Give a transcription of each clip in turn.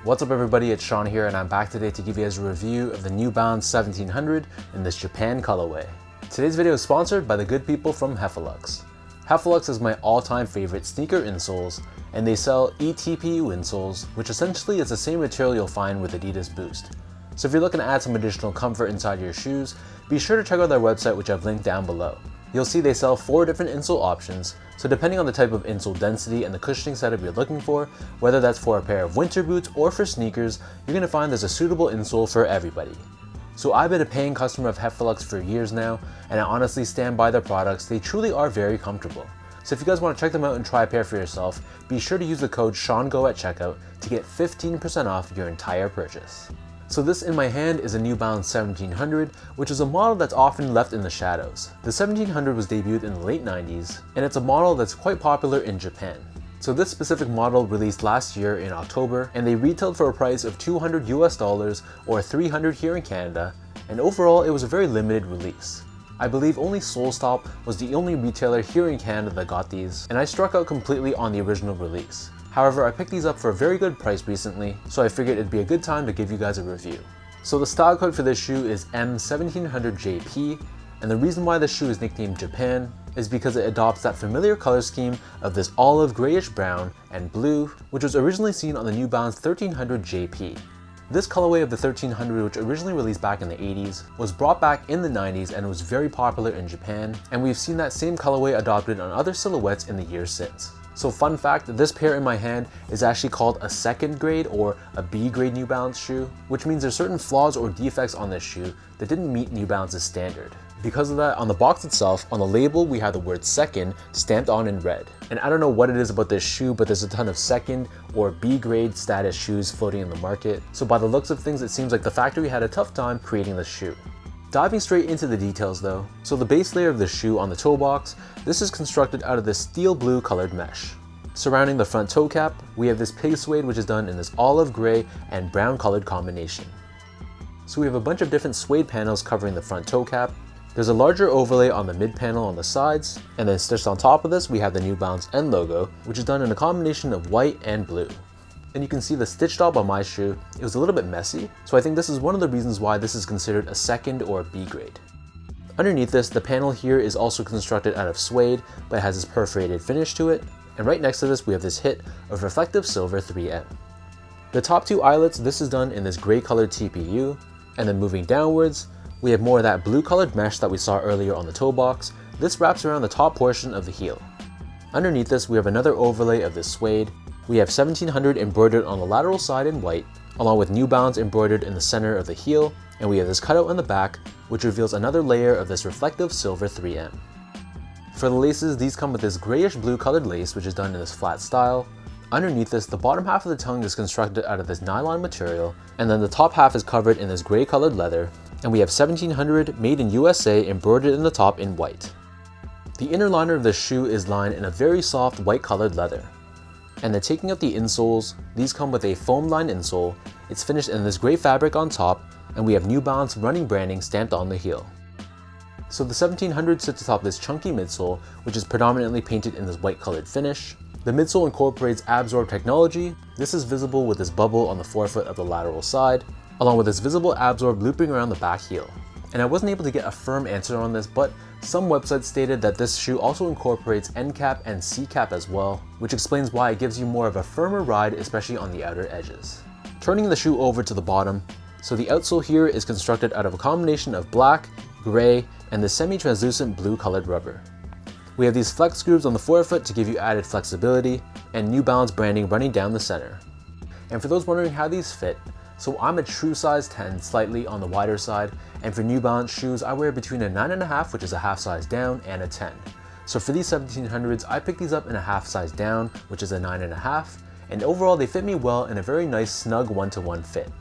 What's up everybody, it's Sean here and I'm back today to give you guys a review of the New Balance 1700 in this Japan colorway. Today's video is sponsored by the good people from Heffelux. Heffelux is my all-time favorite sneaker insoles, and they sell eTPU insoles, which essentially is the same material you'll find with Adidas Boost. So if you're looking to add some additional comfort inside your shoes, be sure to check out their website, which I've linked down below. You'll see they sell 4 different insole options, so depending on the type of insole density and the cushioning setup you're looking for, whether that's for a pair of winter boots or for sneakers, you're going to find there's a suitable insole for everybody. So I've been a paying customer of Heffelux for years now, and I honestly stand by their products. They truly are very comfortable. So if you guys want to check them out and try a pair for yourself, be sure to use the code SEANGO at checkout to get 15% off your entire purchase. So this in my hand is a New Balance 1700, which is a model that's often left in the shadows. The 1700 was debuted in the late 90s, and it's a model that's quite popular in Japan. So this specific model released last year in October, and they retailed for a price of $200 US or $300 here in Canada, and overall it was a very limited release. I believe only Solestop was the only retailer here in Canada that got these, and I struck out completely on the original release. However, I picked these up for a very good price recently, so I figured it'd be a good time to give you guys a review. So the style code for this shoe is M1700JP, and the reason why this shoe is nicknamed Japan is because it adopts that familiar color scheme of this olive grayish brown and blue, which was originally seen on the New Balance 1300JP. This colorway of the 1300, which originally released back in the 80s, was brought back in the 90s and was very popular in Japan, and we've seen that same colorway adopted on other silhouettes in the years since. So fun fact, this pair in my hand is actually called a second grade or a B grade New Balance shoe, which means there's certain flaws or defects on this shoe that didn't meet New Balance's standard. Because of that, on the box itself, on the label, we have the word second stamped on in red. And I don't know what it is about this shoe, but there's a ton of second or B grade status shoes floating in the market. So by the looks of things, it seems like the factory had a tough time creating this shoe. Diving straight into the details though, so the base layer of the shoe on the toe box, this is constructed out of this steel blue colored mesh. Surrounding the front toe cap, we have this pig suede, which is done in this olive gray and brown colored combination. So we have a bunch of different suede panels covering the front toe cap. There's a larger overlay on the mid panel on the sides, and then stitched on top of this we have the New Balance N logo, which is done in a combination of white and blue. And you can see the stitch job on my shoe, it was a little bit messy, so I think this is one of the reasons why this is considered a second or B grade. Underneath this, the panel here is also constructed out of suede, but it has this perforated finish to it, and right next to this we have this hit of reflective silver 3M. The top 2 eyelets, this is done in this gray colored TPU, and then moving downwards, we have more of that blue colored mesh that we saw earlier on the toe box. This wraps around the top portion of the heel. Underneath this, we have another overlay of this suede. We have 1700 embroidered on the lateral side in white, along with New Balance embroidered in the center of the heel, and we have this cutout on the back, which reveals another layer of this reflective silver 3M. For the laces, these come with this grayish blue colored lace, which is done in this flat style. Underneath this, the bottom half of the tongue is constructed out of this nylon material, and then the top half is covered in this gray colored leather, and we have 1700 made in USA embroidered in the top in white. The inner liner of the shoe is lined in a very soft white colored leather. And then taking out the insoles, these come with a foam lined insole. It's finished in this gray fabric on top, and we have New Balance running branding stamped on the heel. So the 1700 sits atop this chunky midsole, which is predominantly painted in this white colored finish. The midsole incorporates Absorb technology. This is visible with this bubble on the forefoot of the lateral side, along with this visible Absorb looping around the back heel. And I wasn't able to get a firm answer on this, but some websites stated that this shoe also incorporates end cap and C cap as well, which explains why it gives you more of a firmer ride, especially on the outer edges. Turning the shoe over to the bottom, so the outsole here is constructed out of a combination of black, gray, and the semi-translucent blue colored rubber. We have these flex grooves on the forefoot to give you added flexibility, and New Balance branding running down the center. And for those wondering how these fit, so I'm a true size 10, slightly on the wider side, and for New Balance shoes, I wear between a 9.5, which is a half size down, and a 10. So for these 1700s, I picked these up in a half size down, which is a 9.5, and overall they fit me well in a very nice snug 1-to-1 fit.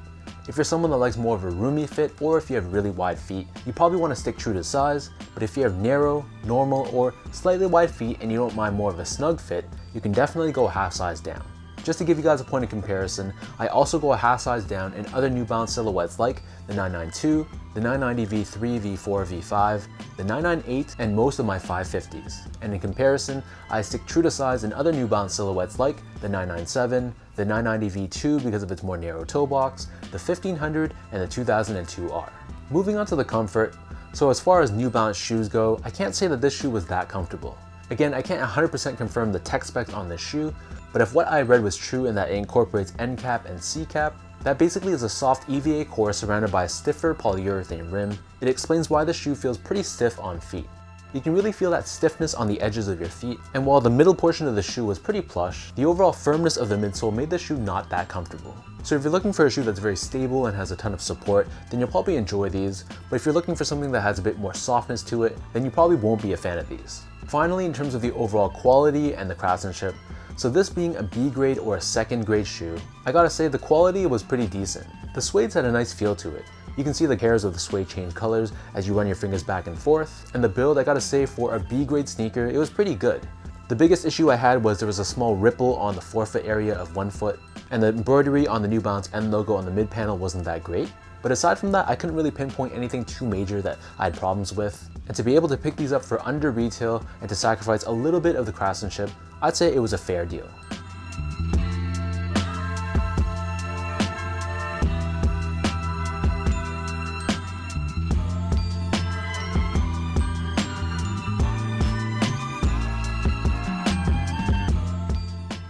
If you're someone that likes more of a roomy fit, or if you have really wide feet, you probably want to stick true to size, but if you have narrow, normal, or slightly wide feet and you don't mind more of a snug fit, you can definitely go a half size down. Just to give you guys a point of comparison, I also go a half size down in other New Balance silhouettes like the 992, the 990 V3, V4, V5, the 998, and most of my 550s. And in comparison, I stick true to size in other New Balance silhouettes like the 997, the 990 V2 because of its more narrow toe box, the 1500, and the 2002R. Moving on to the comfort, so as far as New Balance shoes go, I can't say that this shoe was that comfortable. Again, I can't 100% confirm the tech specs on this shoe, but if what I read was true in that it incorporates end cap and C cap, that basically is a soft EVA core surrounded by a stiffer polyurethane rim. It explains why the shoe feels pretty stiff on feet. You can really feel that stiffness on the edges of your feet, and while the middle portion of the shoe was pretty plush, the overall firmness of the midsole made the shoe not that comfortable. So if you're looking for a shoe that's very stable and has a ton of support, then you'll probably enjoy these, but if you're looking for something that has a bit more softness to it, then you probably won't be a fan of these. Finally, in terms of the overall quality and the craftsmanship, so this being a B grade or a second grade shoe, I gotta say the quality was pretty decent. The suedes had a nice feel to it. You can see the hairs of the suede change colors as you run your fingers back and forth, and the build, I gotta say, for a B grade sneaker, it was pretty good. The biggest issue I had was there was a small ripple on the forefoot area of one foot, and the embroidery on the New Balance end logo on the mid panel wasn't that great. But aside from that, I couldn't really pinpoint anything too major that I had problems with. And to be able to pick these up for under retail and to sacrifice a little bit of the craftsmanship, I'd say it was a fair deal.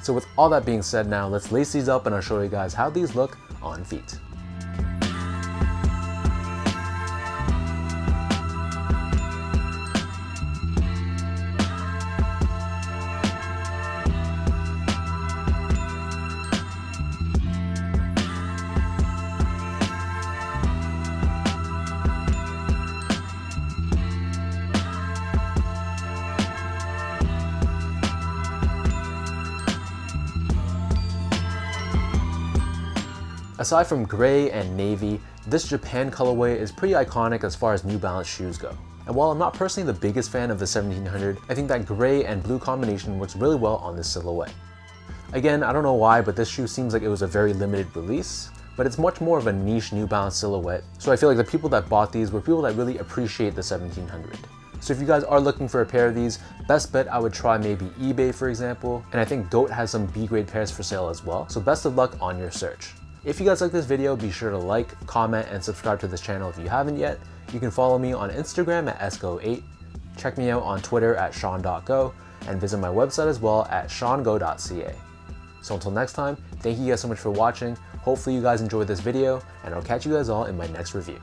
So with all that being said now, let's lace these up and I'll show you guys how these look on feet. Aside from gray and navy, this Japan colorway is pretty iconic as far as New Balance shoes go. And while I'm not personally the biggest fan of the 1700, I think that gray and blue combination works really well on this silhouette. Again, I don't know why, but this shoe seems like it was a very limited release, but it's much more of a niche New Balance silhouette, so I feel like the people that bought these were people that really appreciate the 1700. So if you guys are looking for a pair of these, best bet I would try maybe eBay for example, and I think GOAT has some B grade pairs for sale as well, so best of luck on your search. If you guys like this video, be sure to like, comment, and subscribe to this channel if you haven't yet. You can follow me on Instagram at sgo8, check me out on Twitter at sean.go, and visit my website as well at seango.ca. So until next time, thank you guys so much for watching. Hopefully you guys enjoyed this video, and I'll catch you guys all in my next review.